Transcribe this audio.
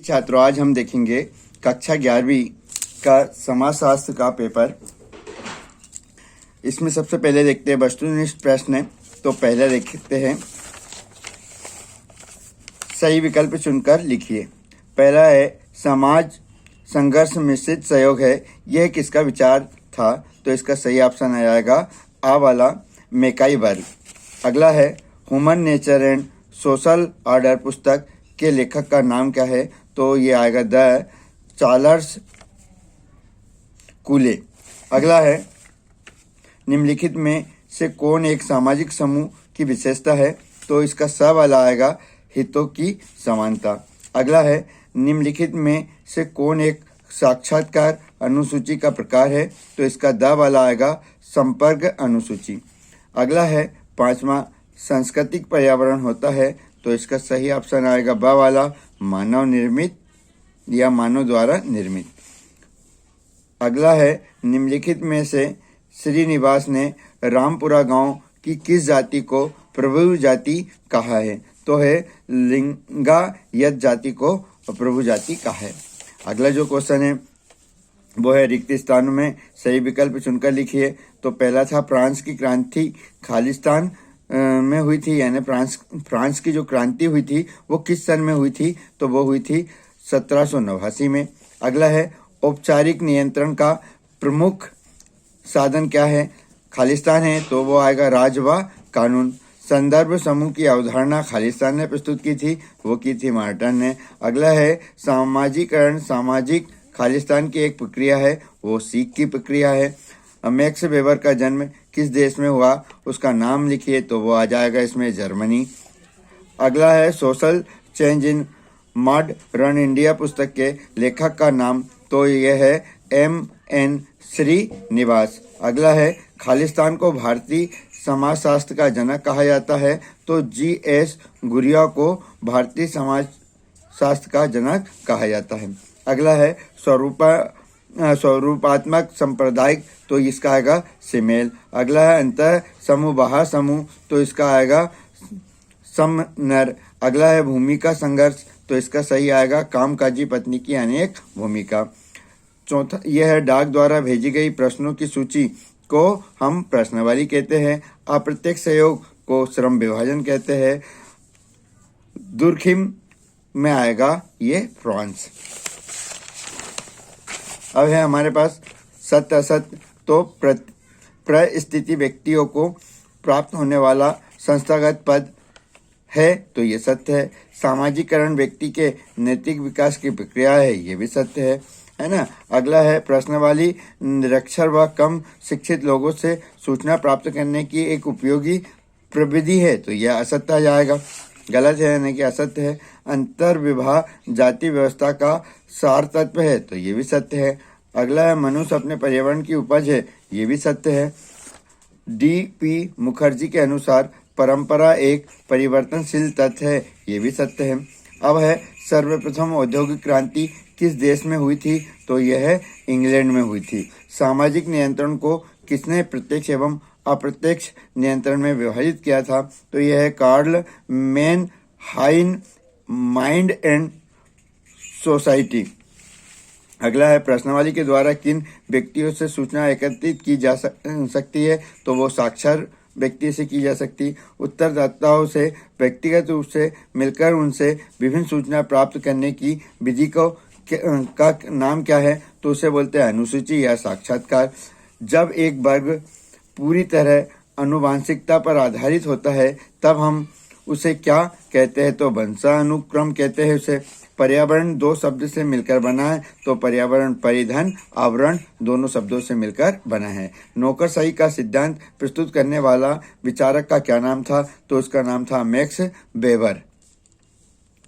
छात्रों, आज हम देखेंगे कक्षा 11वीं का समाजशास्त्र का पेपर। इसमें सबसे पहले देखते हैं वस्तुनिष्ठ प्रश्न। तो पहले देखते हैं, सही विकल्प चुनकर लिखिए। पहला है, समाज संघर्ष मिश्रित सहयोग है, यह किसका विचार था? तो इसका सही ऑप्शन आ जाएगा आ वाला, मैकाई वर्ग। अगला है, human nature and social order पुस्तक के लेखक का नाम क्या है? तो ये आएगा द चार्ल्स कूले। अगला है, निम्नलिखित में से कौन एक सामाजिक समूह की विशेषता है? तो इसका स वाला आएगा हितों की समानता। अगला है, निम्नलिखित में से कौन एक साक्षात्कार अनुसूची का प्रकार है? तो इसका द वाला आएगा संपर्क अनुसूची। अगला है, पांचवा, सांस्कृतिक पर्यावरण होता है। तो इसका सही ऑप्शन आएगा ब वाला, मानव निर्मित या मानव द्वारा निर्मित। अगला है, निम्नलिखित में से श्रीनिवास ने रामपुरा गांव की किस जाति को प्रभु जाति कहा है? तो है लिंगायत जाति को प्रभु जाति कहा है। अगला जो क्वेश्चन है वो है, रिक्त स्थानों में सही विकल्प चुनकर लिखिए। तो पहला था, फ्रांस की क्रांति खालिस्तान में हुई थी, यानी फ्रांस की जो क्रांति हुई थी वो किस सन में हुई थी? तो वो हुई थी 1789 में। अगला है, औपचारिक नियंत्रण का प्रमुख साधन क्या है? खालिस्तान है, तो वो आएगा राज व कानून। संदर्भ समूह की अवधारणा खालिस्तान ने प्रस्तुत की थी, वो की थी मार्टन ने। अगला है, सामाजिकरण सामाजिक खालिस्तान की एक प्रक्रिया है, वो सीख की प्रक्रिया है। मैक्स वेबर का जन्म किस देश में हुआ? उसका नाम लिखिए। तो वो आ जाएगा इसमें जर्मनी। अगला है, social change in modern India पुस्तक के लेखक का नाम? तो यह है M.N. श्रीनिवास। अगला है, खालिस्तान को भारतीय समाजशास्त्र का जनक कहा जाता है। तो G.S. गुरिया को भारतीय समाजशास्त्र का जनक कहा जाता है। अगला है, स्वरूपात्मक सांप्रदायिक, तो इसका आएगा सिमेल। अगला है, अंतर समूह बाह्य समूह, तो इसका आएगा समनर। अगला है, भूमिका संघर्ष, तो इसका सही आएगा कामकाजी पत्नी की अनेक भूमिका। चौथा यह है, डाक द्वारा भेजी गई प्रश्नों की सूची को हम प्रश्नावली कहते हैं। अप्रत्यक्ष सहयोग को श्रम विभाजन कहते हैं। दुर्खिम में आएगा ये फ्रांस। अब है हमारे पास सत्य असत्य। तो परिस्थिति व्यक्तियों को प्राप्त होने वाला संस्थागत पद है, तो ये सत्य है। सामाजिकरण व्यक्ति के नैतिक विकास की प्रक्रिया है, ये भी सत्य है ना। अगला है, प्रश्नावली निरक्षर व कम शिक्षित लोगों से सूचना प्राप्त करने की एक उपयोगी प्रविधि है, तो यह असत्य आ जाएगा, गलत है, यानी कि असत्य है। अंतर्विवाह जाति व्यवस्था का सार तत्व है, तो ये भी सत्य है। अगला है, मनुष्य अपने पर्यावरण की उपज है, ये भी सत्य है। D.P. मुखर्जी के अनुसार परंपरा एक परिवर्तनशील तथ्य है, ये भी सत्य है। अब है, सर्वप्रथम औद्योगिक क्रांति किस देश में हुई थी? तो यह है इंग्लैंड में हुई थी। सामाजिक नियंत्रण को किसने प्रत्यक्ष एवं अप्रत्यक्ष नियंत्रण में विभाजित किया था? तो यह है कार्ल मैनहाइम, माइंड एंड सोसाइटी। अगला है, प्रश्नावली के द्वारा किन व्यक्तियों से सूचना एकत्रित की जा सकती है? तो वो साक्षर व्यक्ति से की जा सकती। उत्तरदाताओं से व्यक्तिगत रूप से मिलकर उनसे विभिन्न सूचना प्राप्त करने की विधि का नाम क्या है? तो उसे बोलते हैं अनुसूची या साक्षात्कार। जब एक वर्ग पूरी तरह आनुवांशिकता पर आधारित होता है तब हम उसे क्या कहते हैं? तो वंशानुक्रम कहते हैं उसे। पर्यावरण दो शब्द से मिलकर बना है, तो पर्यावरण परिधन आवरण दोनों शब्दों से मिलकर बना है। नौकरशाही का सिद्धांत प्रस्तुत करने वाला विचारक का क्या नाम था? तो उसका नाम था मैक्स वेबर।